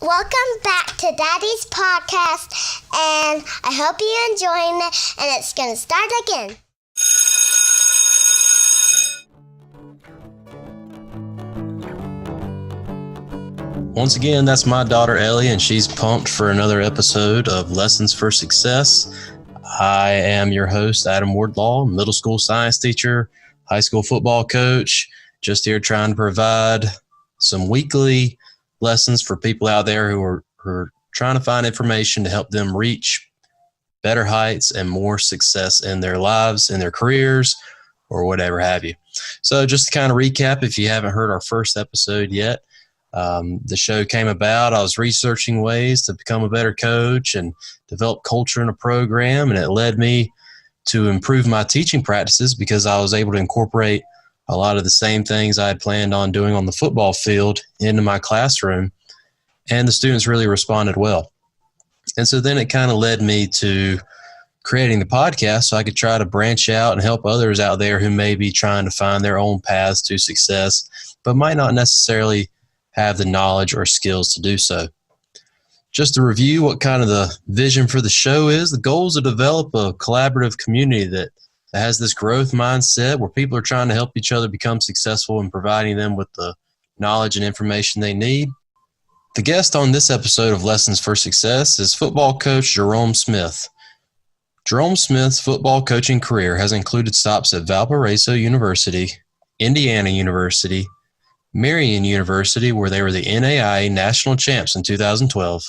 Welcome back to Daddy's podcast, and I hope you're enjoying it, and it's going to start again. Once again, that's my daughter Ellie, and she's pumped for another episode of Lessons for Success. I am your host, Adam Wardlaw, middle school science teacher, high school football coach, just here trying to provide some weekly lessons for people out there who are trying to find information to help them reach better heights and more success in their lives, in their careers, or whatever have you. So just to kind of recap, if you haven't heard our first episode yet, the show came about. I was researching ways to become a better coach and develop culture in a program, and it led me to improve my teaching practices because I was able to incorporate a lot of the same things I had planned on doing on the football field into my classroom, and the students really responded well. And so then it kind of led me to creating the podcast so I could try to branch out and help others out there who may be trying to find their own paths to success, but might not necessarily have the knowledge or skills to do so. Just to review what kind of the vision for the show is, the goal is to develop a collaborative community that has this growth mindset where people are trying to help each other become successful and providing them with the knowledge and information they need. The guest on this episode of Lessons for Success is football coach Jerome Smith. Jerome Smith's football coaching career has included stops at Valparaiso University, Indiana University, Marian University, where they were the NAIA National Champs in 2012,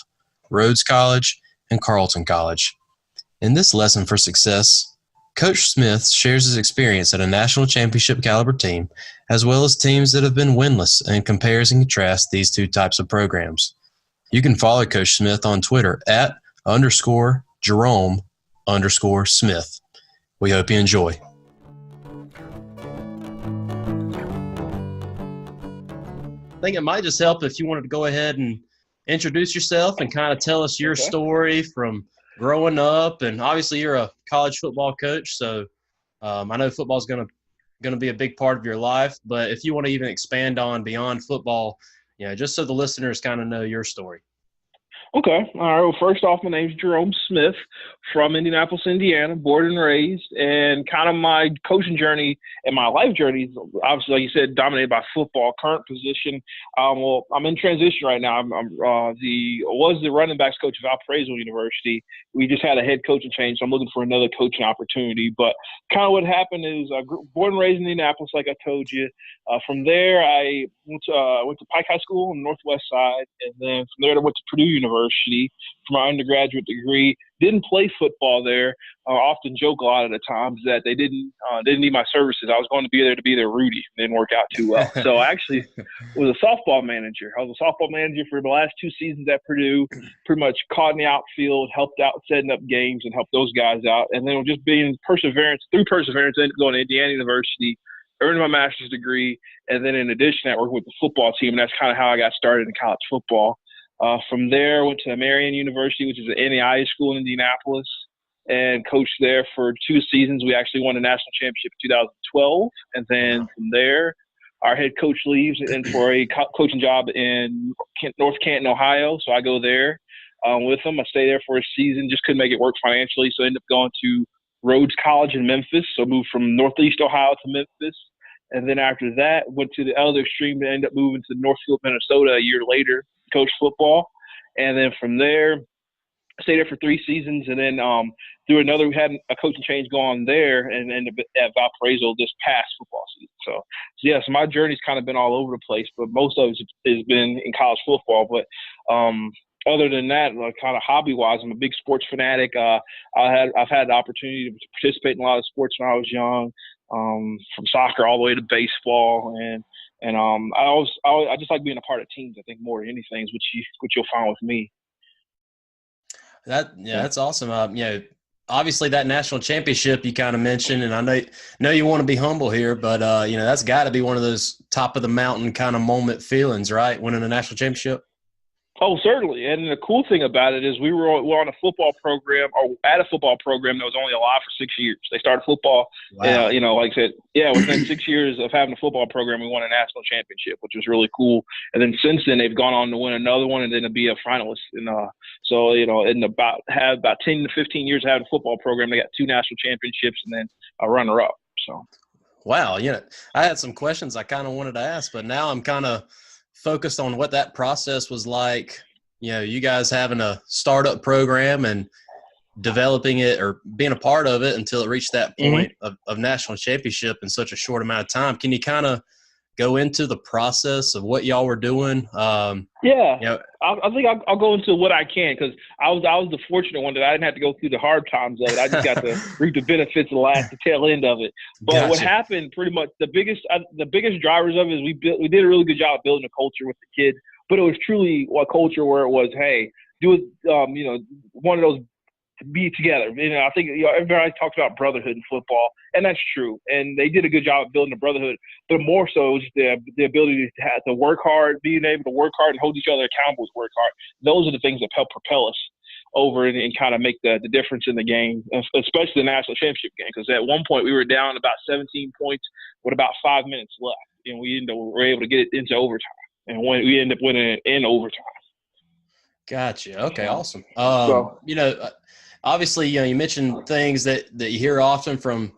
Rhodes College, and Carleton College. In this Lesson for Success, Coach Smith shares his experience at a national championship caliber team, as well as teams that have been winless, and compares and contrasts these two types of programs. You can follow Coach Smith on Twitter at _Jerome_Smith. We hope you enjoy. I think it might just help if you wanted to go ahead and introduce yourself and kind of tell us your story from growing up. And obviously you're a college football coach, so I know football is going to be a big part of your life. But if you want to even expand on beyond football, just so the listeners kind of know your story. Okay. All right. Well, first off, my name's Jerome Smith from Indianapolis, Indiana, born and raised, and kind of my coaching journey and my life journey is obviously, like you said, dominated by football. Current position, well, I'm in transition right now. Was the running backs coach of Valparaiso University. We just had a head coaching change, so I'm looking for another coaching opportunity. But kind of what happened is born and raised in Indianapolis, like I told you. From there, I went to Pike High School on the Northwest side, and then from there I went to Purdue University for my undergraduate degree. Didn't play football there. I often joke a lot of the times that they didn't need my services. I was going to be there to be their Rudy. It didn't work out too well. So I actually was a softball manager. I was a softball manager for the last 2 seasons at Purdue. Pretty much caught in the outfield, helped out setting up games, and helped those guys out. And then just being through perseverance, ended up going to Indiana University, earned my master's degree, and then in addition, I worked with the football team, and that's kind of how I got started in college football. From there, went to Marian University, which is an NAIA school in Indianapolis, and coached there for 2 seasons. We actually won a national championship in 2012, and then from there, our head coach leaves and for a coaching job in North Canton, Ohio. So I go there with him. I stay there for a season, just couldn't make it work financially, so I ended up going to Rhodes College in Memphis. So moved from Northeast Ohio to Memphis. And then after that, went to the other extreme and ended up moving to Northfield, Minnesota a year later, coach football. And then from there, I stayed there for 3 seasons. And then we had a coaching change go on there and ended up at Valparaiso this past football season. So my journey's kind of been all over the place, but most of it has been in college football. But other than that, kind of hobby-wise, I'm a big sports fanatic. I've had the opportunity to participate in a lot of sports when I was young, from soccer all the way to baseball, and I just like being a part of teams. I think more than anything is what you'll find with me. That's awesome. Obviously that national championship you kind of mentioned, and I know you want to be humble here, but that's got to be one of those top of the mountain kind of moment feelings, right? Winning a national championship. Oh, certainly. And the cool thing about it is we're on a football program, or at a football program that was only alive for 6 years. They started football, Wow. like I said, within 6 years of having a football program, we won a national championship, which was really cool. And then since then, they've gone on to win another one and then to be a finalist. And in about 10 to 15 years of having a football program, they got 2 national championships and then a runner-up. So. Wow. I had some questions I kind of wanted to ask, but now I'm kind of focused on what that process was like. You guys having a startup program and developing it or being a part of it until it reached that point of national championship in such a short amount of time. Can you kind of go into the process of what y'all were doing? I think I'll go into what I can, because I was the fortunate one that I didn't have to go through the hard times of it. I just got to reap the benefits of the tail end of it. But Gotcha. What happened pretty much, the biggest drivers of it is we did a really good job building a culture with the kids, but it was truly a culture where it was, hey, do it, one of those, be together. I think everybody talks about brotherhood in football, and that's true. And they did a good job of building a brotherhood, but more so just the ability to work hard, being able to work hard and hold each other accountable to work hard. Those are the things that help propel us over and kind of make the difference in the game, especially the national championship game. Because at one point we were down about 17 points with about 5 minutes left, and we were able to get it into overtime, and we ended up winning it in overtime. Gotcha. Okay, awesome. Obviously, you mentioned things that you hear often from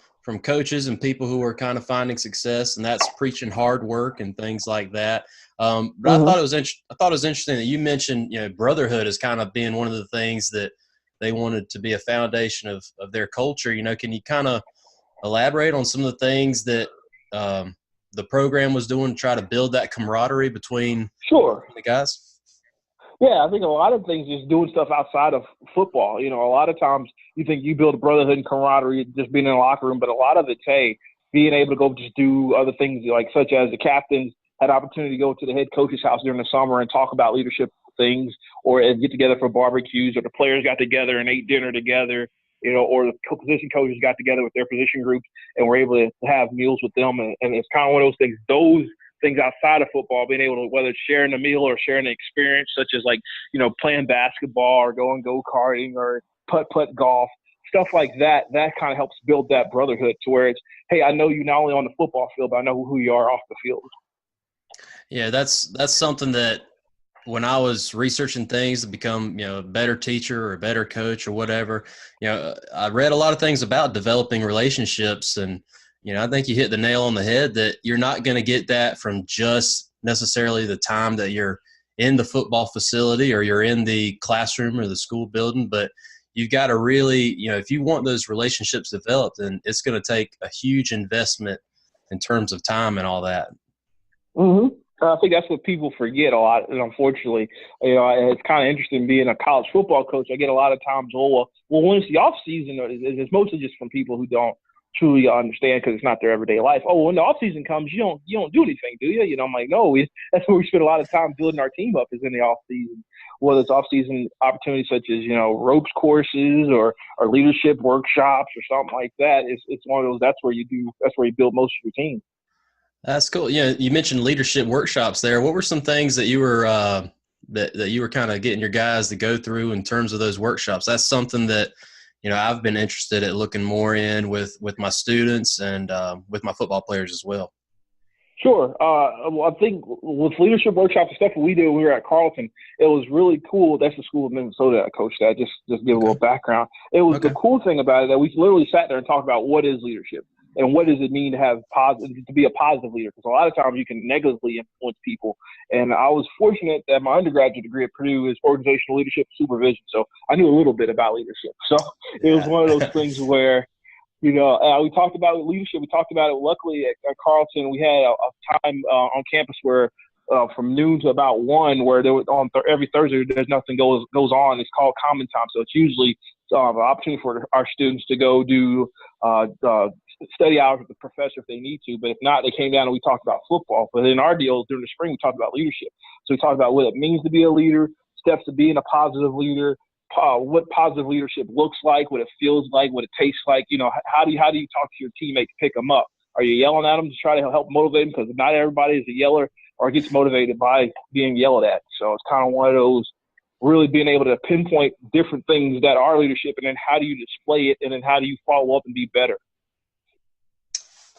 coaches and people who are kind of finding success, and that's preaching hard work and things like that. But I thought it was interesting that you mentioned, brotherhood as kind of being one of the things that they wanted to be a foundation of their culture. Can you kind of elaborate on some of the things that the program was doing to try to build that camaraderie between the guys? Yeah, I think a lot of things is doing stuff outside of football. A lot of times you think you build a brotherhood and camaraderie just being in the locker room, but a lot of it's, hey, being able to go just do other things, like such as the captains had opportunity to go to the head coach's house during the summer and talk about leadership things, or get together for barbecues, or the players got together and ate dinner together, or the position coaches got together with their position groups and were able to have meals with them. And it's kind of one of those things, things outside of football, being able to, whether it's sharing a meal or sharing an experience, such as playing basketball or going go-karting or putt golf, stuff like that kind of helps build that brotherhood to where it's, hey, I know you not only on the football field, but I know who you are off the field. Yeah, that's something that when I was researching things to become, a better teacher or a better coach or whatever, I read a lot of things about developing relationships, and I think you hit the nail on the head that you're not going to get that from just necessarily the time that you're in the football facility or you're in the classroom or the school building, but you've got to really, if you want those relationships developed, then it's going to take a huge investment in terms of time and all that. I think that's what people forget a lot, and unfortunately, it's kind of interesting being a college football coach. I get a lot of times, well, when it's the off season, it's mostly just from people who don't truly understand, because it's not their everyday life. Oh, when the off season comes, you don't do anything, do you? I'm like, no. That's where we spend a lot of time building our team up, is in the off season. Whether it's off season opportunities such as ropes courses or leadership workshops or something like that. It's one of those. That's where you build most of your team. That's cool. You mentioned leadership workshops there. What were some things that you were that you were kind of getting your guys to go through in terms of those workshops? That's something that I've been interested at looking more in with my students and with my football players as well. Sure. Well, I think with leadership workshops and stuff that we did when we were at Carleton, it was really cool. That's the school of Minnesota I coached at. Just give a little background. It was the cool thing about it that we literally sat there and talked about what is leadership and what does it mean to be a positive leader. Because a lot of times you can negatively influence people. And I was fortunate that my undergraduate degree at Purdue is organizational leadership supervision. So I knew a little bit about leadership. So it was one of those things where, we talked about leadership. We talked about it. Luckily, at Carleton, we had a time on campus where from noon to about 1, where there was every Thursday there's nothing goes on. It's called common time. So it's usually an opportunity for our students to go do study hours with the professor if they need to. But if not, they came down and we talked about football. But in our deal during the spring, we talked about leadership. So we talked about what it means to be a leader, steps to being a positive leader, what positive leadership looks like, what it feels like, what it tastes like. How do you talk to your teammate to pick them up? Are you yelling at them to try to help motivate them? Because not everybody is a yeller. or gets motivated by being yelled at. So it's kind of one of those really being able to pinpoint different things that are leadership, and then how do you display it, and then how do you follow up and be better.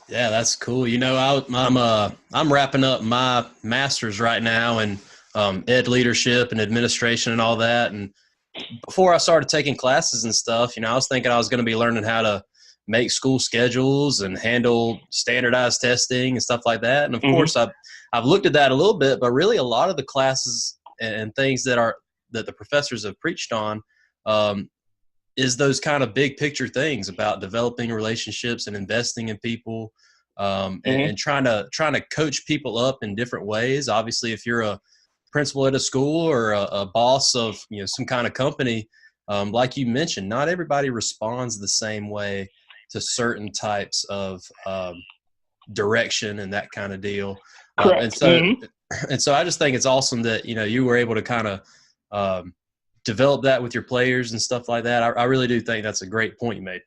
Yeah, that's cool. You know, I'm wrapping up my master's right now in ed leadership and administration and all that. And before I started taking classes and stuff, you know, I was thinking I was going to be learning how to make school schedules and handle standardized testing and stuff like that. And of course, I've looked at that a little bit, but really a lot of the classes and things that the professors have preached on is those kind of big picture things about developing relationships and investing in people, and trying to coach people up in different ways. Obviously, if you're a principal at a school or a boss of, you know, some kind of company, like you mentioned, not everybody responds the same way to certain types of direction and that kind of deal. Correct. And so I just think it's awesome that, you know, you were able to kind of develop that with your players and stuff like that. I really do think that's a great point you made.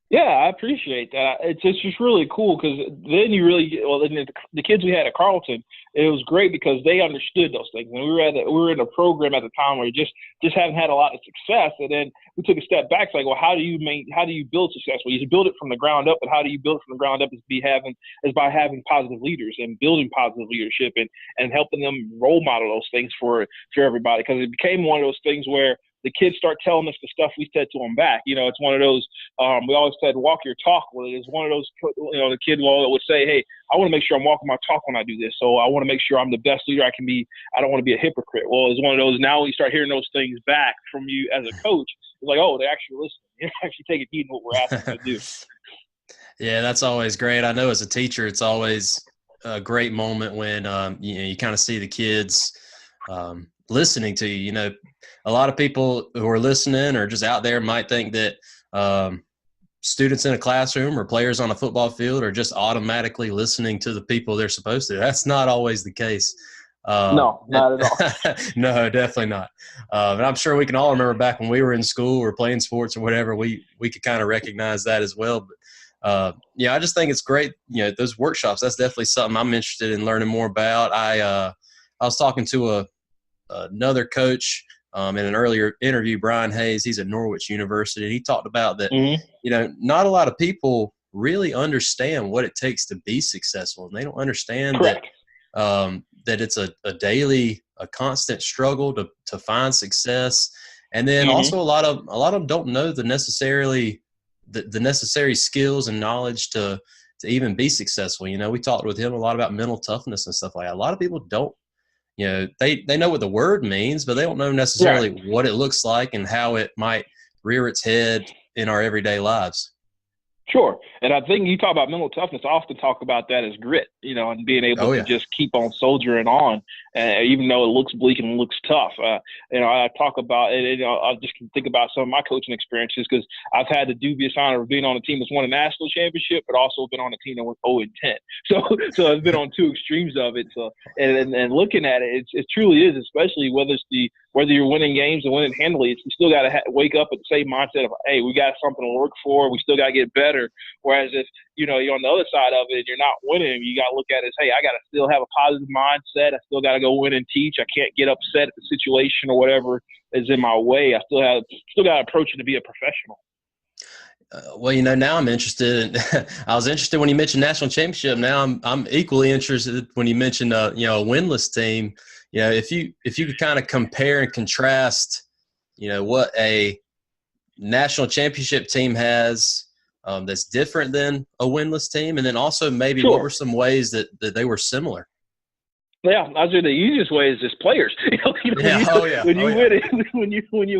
Yeah, I appreciate that. It's just really cool because then you really get, well, then the kids we had at Carleton, it was great because they understood those things. And we were in a program at the time where just haven't had a lot of success. And then we took a step back. It's like, well, how do you build success? Well, you build it from the ground up, and how do you build it from the ground up is by having positive leaders and building positive leadership and helping them role model those things for everybody. Because it became one of those things where the kids start telling us the stuff we said to them back. You know, it's one of those, we always said, walk your talk. Well, it's one of those, you know, the kid would say, hey, I want to make sure I'm walking my talk when I do this. So I want to make sure I'm the best leader I can be. I don't want to be a hypocrite. Well, it's one of those, now we start hearing those things back from you as a coach. It's like, oh, they actually listen. They actually take heed of what we're asking them to do. Yeah, that's always great. I know as a teacher, it's always a great moment when, you know, you kind of see the kids listening to you. You know, a lot of people who are listening or just out there might think that students in a classroom or players on a football field are just automatically listening to the people they're supposed to. That's not always the case. No, not at all. No, definitely not. And I'm sure we can all remember back when we were in school or playing sports or whatever, we could kind of recognize that as well. But yeah, I just think it's great. You know, those workshops, that's definitely something I'm interested in learning more about. I was talking to another coach in an earlier interview, Brian Hayes. He's at Norwich University. And he talked about that, you know, not a lot of people really understand what it takes to be successful. And they don't understand that it's a daily, a constant struggle to find success. And then also a lot of them don't know the necessary skills and knowledge to even be successful. You know, we talked with him a lot about mental toughness and stuff like that. A lot of people don't, you know, they know what the word means, but they don't know necessarily what it looks like and how it might rear its head in our everyday lives. Sure. And I think you talk about mental toughness, I often talk about that as grit, you know, and being able to just keep on soldiering on, even though it looks bleak and looks tough. You know, I talk about it, you know, I just can think about some of my coaching experiences because I've had the dubious honor of being on a team that's won a national championship, but also been on a team that was 0-10. So I've been on two extremes of it. So, and looking at it, it truly is, especially whether you're winning games and winning handily, you still got to wake up with the same mindset of, hey, we got something to work for. We still got to get better. Whereas if, you know, you're on the other side of it and you're not winning, you got to look at it as, hey, I got to still have a positive mindset. I still got to go win and teach. I can't get upset at the situation or whatever is in my way. I still got to approach it to be a professional. Well, you know, now I'm interested. I was interested when you mentioned national championship. Now I'm equally interested when you mentioned, you know, a winless team. You know, if you could kind of compare and contrast, you know, what a national championship team has that's different than a winless team, and then also maybe what were some ways that they were similar? Yeah, I'd say the easiest way is just players. When you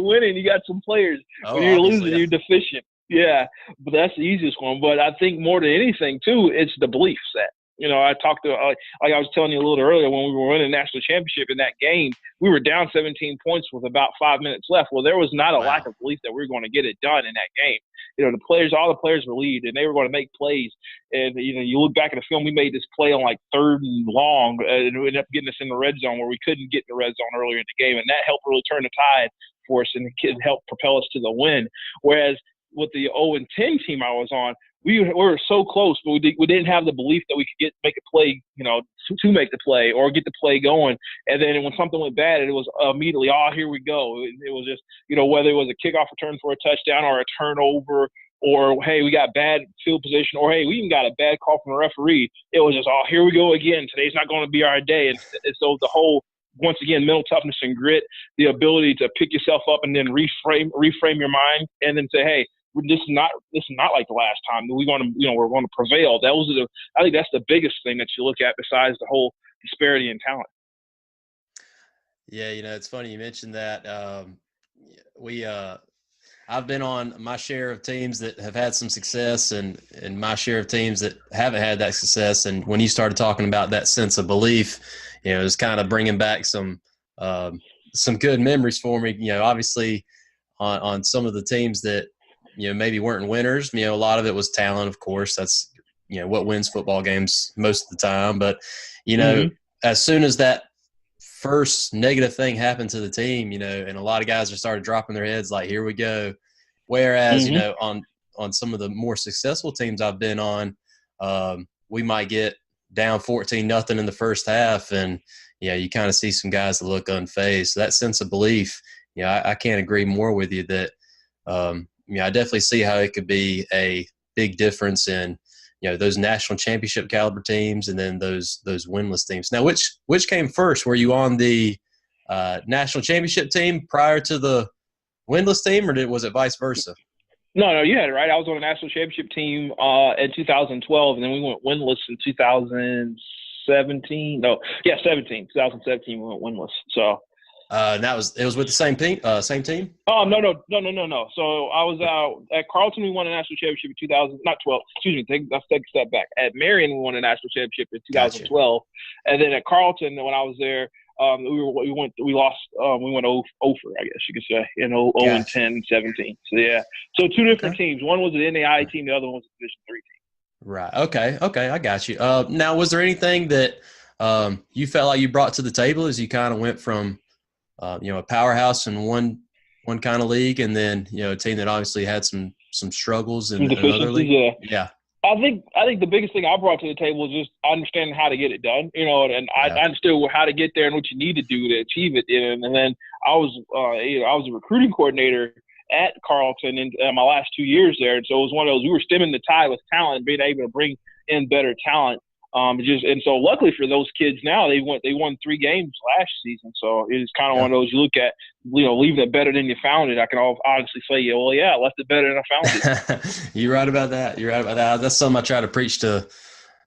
win and you got some players. When you're losing, you're deficient. Yeah, but that's the easiest one. But I think more than anything, too, it's the belief set. You know, I talked to, like I was telling you a little earlier, when we were winning the national championship in that game, we were down 17 points with about 5 minutes left. Well, there was not a lack of belief that we were going to get it done in that game. You know, all the players believed, and they were going to make plays. And, you know, you look back at the film, we made this play on like 3rd and long, and it ended up getting us in the red zone where we couldn't get in the red zone earlier in the game. And that helped really turn the tide for us and helped propel us to the win. Whereas with the 0-10 team I was on, we were so close, but we didn't have the belief that we could make a play, to make the play or get the play going. And then when something went bad, it was immediately, here we go. It was just, whether it was a kickoff return for a touchdown or a turnover, or, hey, we got bad field position, or, hey, we even got a bad call from the referee. It was just, here we go again. Today's not going to be our day. And so the whole, once again, mental toughness and grit, the ability to pick yourself up and then reframe your mind, and then say, hey, this is not like the last time. We're going to prevail. I think that's the biggest thing that you look at besides the whole disparity in talent. Yeah, it's funny you mentioned that. I've been on my share of teams that have had some success and my share of teams that haven't had that success. And when you started talking about that sense of belief, it's kind of bringing back some good memories for me. Obviously on some of the teams that, maybe weren't winners, a lot of it was talent, of course. That's, what wins football games most of the time. But, as soon as that first negative thing happened to the team, and a lot of guys just started dropping their heads like, here we go. Whereas, on some of the more successful teams I've been on, we might get down 14-0 in the first half. And, you kind of see some guys that look unfazed. So that sense of belief, I can't agree more with you that, I definitely see how it could be a big difference in, those national championship caliber teams and then those winless teams. Now, which came first? Were you on the national championship team prior to the winless team, or was it vice versa? No, you had it right. I was on the national championship team in 2012, and then we went winless in 2017. 2017 we went winless. So. It was with the same team. Same team. Oh no. So I was at Carleton. We won a national championship in 2012. Excuse me. Let's take a step back. At Marion, we won a national championship in 2012, gotcha. And then at Carleton, when I was there, we went 0 for, I guess you could say, 0 and 10 and 17. So yeah. So two different teams. One was an NAIA team. The other one was a Division III team. Right. Okay. I got you. Now, was there anything that you felt like you brought to the table as you kind of went from a powerhouse in one kind of league, and then a team that obviously had some struggles in another league? Yeah. I think the biggest thing I brought to the table is just understanding how to get it done, and I understood how to get there and what you need to do to achieve it. And then I was a recruiting coordinator at Carleton in my last 2 years there, and so it was one of those, we were stemming the tide with talent and being able to bring in better talent. And so luckily for those kids now, they won 3 games last season. So it's kind of one of those, you look at, leaving it better than you found it. I can honestly say, I left it better than I found it. You're right about that. That's something I try to preach to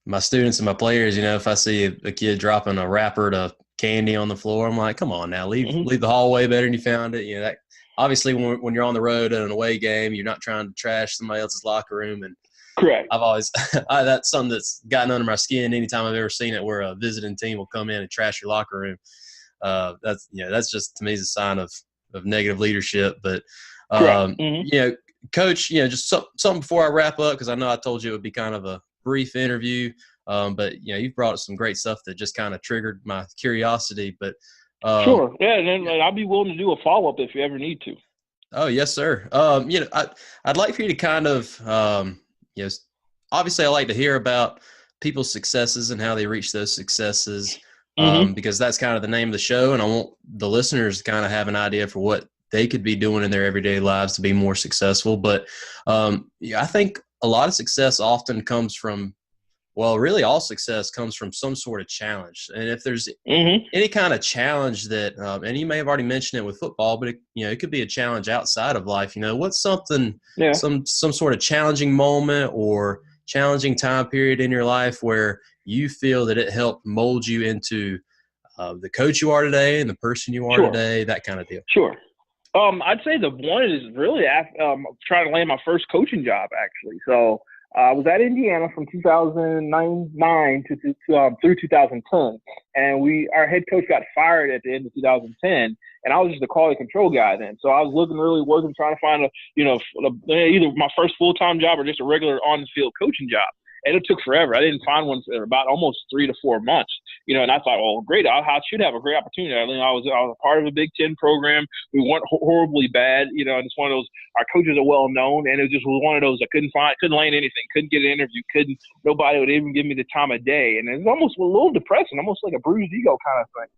my students and my players. If I see a kid dropping a wrapper to candy on the floor, I'm like, come on now, leave the hallway better than you found it. That obviously when you're on the road at an away game, you're not trying to trash somebody else's locker room. And correct. I've always that's something that's gotten under my skin anytime I've ever seen it, where a visiting team will come in and trash your locker room. That's just, to me, is a sign of negative leadership. But Coach, just something before I wrap up, because I know I told you it would be kind of a brief interview. But you've brought us some great stuff that just kind of triggered my curiosity. But sure, yeah, and then I'd be willing to do a follow up if you ever need to. Oh yes, sir. I'd like for you to kind of obviously I like to hear about people's successes and how they reach those successes, because that's kind of the name of the show, and I want the listeners to kind of have an idea for what they could be doing in their everyday lives to be more successful. But I think a lot of success often comes from, really all success comes from some sort of challenge. And if there's any kind of challenge that, and you may have already mentioned it with football, but it could be a challenge outside of life. What's something, some sort of challenging moment or challenging time period in your life where you feel that it helped mold you into the coach you are today and the person you are today, that kind of deal? Sure. I'd say the one is really trying to land my first coaching job, actually. So I was at Indiana from 2009 through 2010, and our head coach got fired at the end of 2010, and I was just the quality control guy then. So I was trying to find either my first full-time job or just a regular on-the-field coaching job. And it took forever. I didn't find one for about almost 3 to 4 months, and I thought, well, great, I should have a great opportunity. I was a part of a Big Ten program. We weren't horribly bad, and it's one of those, our coaches are well known, and it just was one of those I couldn't land anything, couldn't get an interview, nobody would even give me the time of day. And it was almost a little depressing, almost like a bruised ego kind of thing.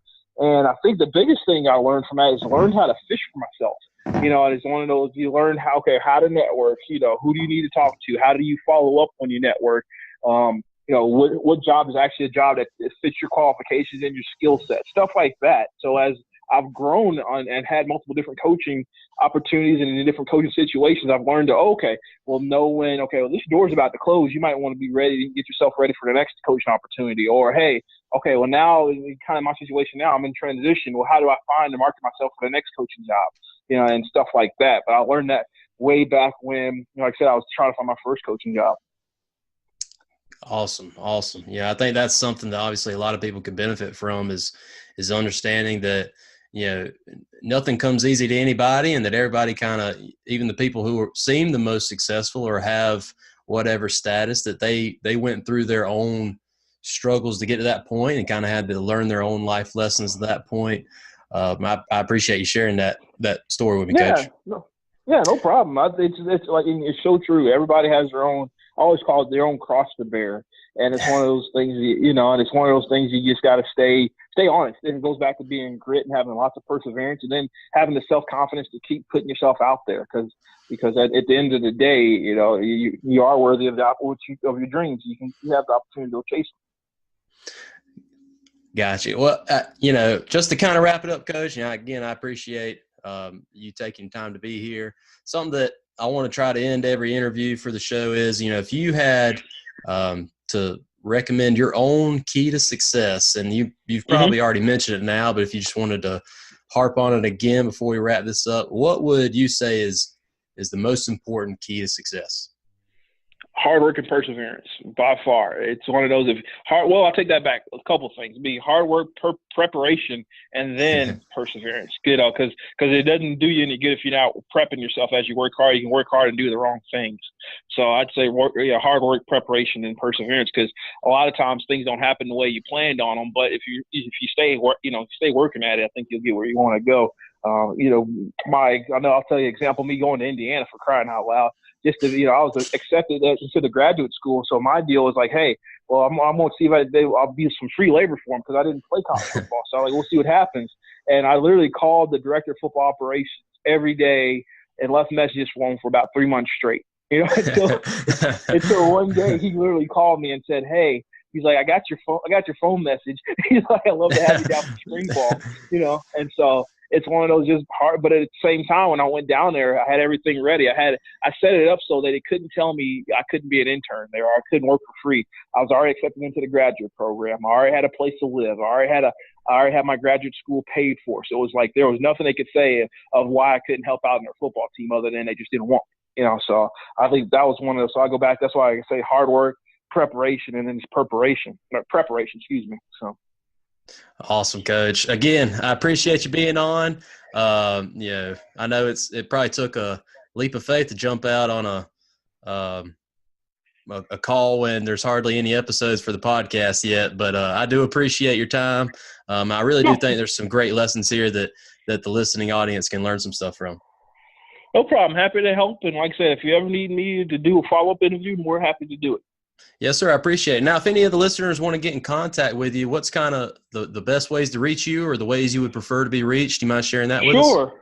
And I think the biggest thing I learned from that is learn how to fish for myself. It's one of those, you learn how to network, who do you need to talk to? How do you follow up when you network? What job is actually a job that fits your qualifications and your skill set, stuff like that. So as I've grown and had multiple different coaching opportunities and in different coaching situations, I've learned to, know when, this door's about to close. You might want to be ready to get yourself ready for the next coaching opportunity. Or, hey, now in kind of my situation now, I'm in transition. Well, how do I find and market myself for the next coaching job, and stuff like that. But I learned that way back when, like I said, I was trying to find my first coaching job. Awesome. Yeah, I think that's something that obviously a lot of people could benefit from is understanding that, nothing comes easy to anybody, and that everybody kind of, even the people who seem the most successful or have whatever status, that they went through their own struggles to get to that point and kind of had to learn their own life lessons at that point. I appreciate you sharing that story with me, Coach. No problem. It's like, it's so true. Everybody has their own, I always call it their own cross to bear. And it's one of those things, and it's one of those things you just got to stay honest. And it goes back to being grit and having lots of perseverance, and then having the self-confidence to keep putting yourself out there. Because at the end of the day, you are worthy of your dreams. You have the opportunity to chase them. Gotcha. Well, just to kind of wrap it up, Coach, again, I appreciate you taking time to be here. Something that I want to try to end every interview for the show is, if you had to recommend your own key to success, and you've probably already mentioned it now, but if you just wanted to harp on it again before we wrap this up, what would you say is the most important key to success? Hard work and perseverance, by far. It's one of those I'll take that back. A couple things: be hard work, preparation, and then perseverance. Because it doesn't do you any good if you're not prepping yourself as you work hard. You can work hard and do the wrong things. So I'd say hard work, preparation, and perseverance. Because a lot of times things don't happen the way you planned on them. But if you stay working at it, I think you'll get where you want to go. I'll tell you an example. Me going to Indiana, for crying out loud. Just to, I was accepted into the graduate school. So my deal was like, hey, well, I'm going to see if I'll be some free labor for them because I didn't play college football. So we'll see what happens. And I literally called the director of football operations every day and left messages for him for about 3 months straight. Until one day he literally called me and said, hey, he's like, I got your phone message. He's like, I'd love to have you down for spring ball, And so it's one of those just hard, but at the same time, when I went down there, I had everything ready. I set it up so that it couldn't tell me I couldn't be an intern there or I couldn't work for free. I was already accepted into the graduate program. I already had a place to live. I already had my graduate school paid for. So it was like there was nothing they could say of why I couldn't help out in their football team other than they just didn't want me. So I think that was one of those. So I go back. That's why I say hard work, preparation, and then preparation. So. Awesome, Coach. Again, I appreciate you being on. I know it probably took a leap of faith to jump out on a call when there's hardly any episodes for the podcast yet, but I do appreciate your time. I really do think there's some great lessons here that the listening audience can learn some stuff from. No problem. Happy to help. And like I said, if you ever need me to do a follow-up interview, we're happy to do it. Yes, sir. I appreciate it. Now, if any of the listeners want to get in contact with you, what's kind of the best ways to reach you or the ways you would prefer to be reached? Do you mind sharing that with us? Sure.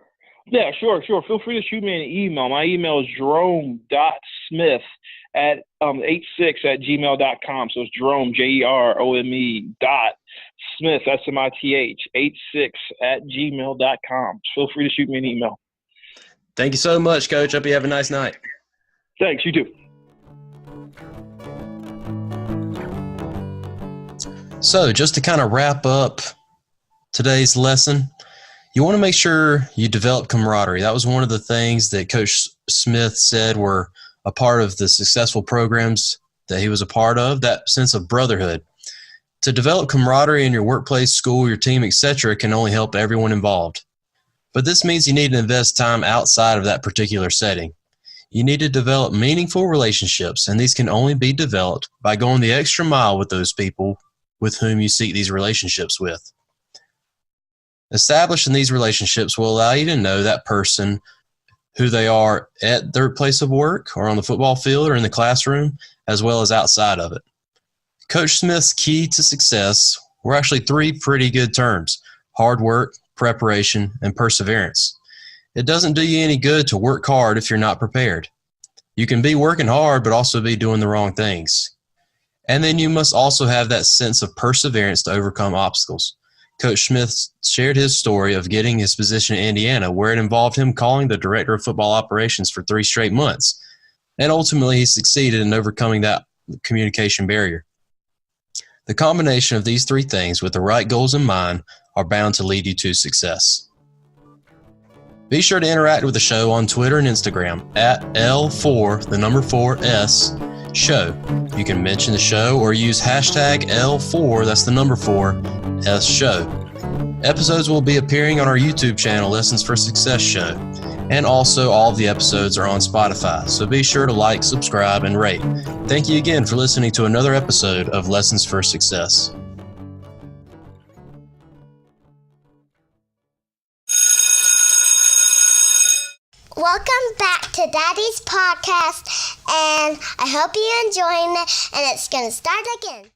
Yeah, sure. Feel free to shoot me an email. My email is jerome.smith at 86@gmail.com. So it's Jerome, Jerome, Smith, SMITH, 86@gmail.com. Feel free to shoot me an email. Thank you so much, Coach. Hope you have a nice night. Thanks. You too. So just to kind of wrap up today's lesson, you want to make sure you develop camaraderie. That was one of the things that Coach Smith said were a part of the successful programs that he was a part of, that sense of brotherhood. To develop camaraderie in your workplace, school, your team, etc., can only help everyone involved. But this means you need to invest time outside of that particular setting. You need to develop meaningful relationships, and these can only be developed by going the extra mile with those people with whom you seek these relationships with. Establishing these relationships will allow you to know that person, who they are at their place of work or on the football field or in the classroom, as well as outside of it. Coach Smith's key to success were actually three pretty good terms: hard work, preparation, and perseverance. It doesn't do you any good to work hard if you're not prepared. You can be working hard, but also be doing the wrong things. And then you must also have that sense of perseverance to overcome obstacles. Coach Smith shared his story of getting his position in Indiana, where it involved him calling the director of football operations for 3 straight months. And ultimately, he succeeded in overcoming that communication barrier. The combination of these 3 things with the right goals in mind are bound to lead you to success. Be sure to interact with the show on Twitter and Instagram at L4S show. You can mention the show or use hashtag L4, that's the number 4, S show. Episodes will be appearing on our YouTube channel, Lessons for Success Show. And also all of the episodes are on Spotify, so be sure to like, subscribe, and rate. Thank you again for listening to another episode of Lessons for Success. Welcome back to Daddy's podcast, and I hope you're enjoying it, and it's going to start again.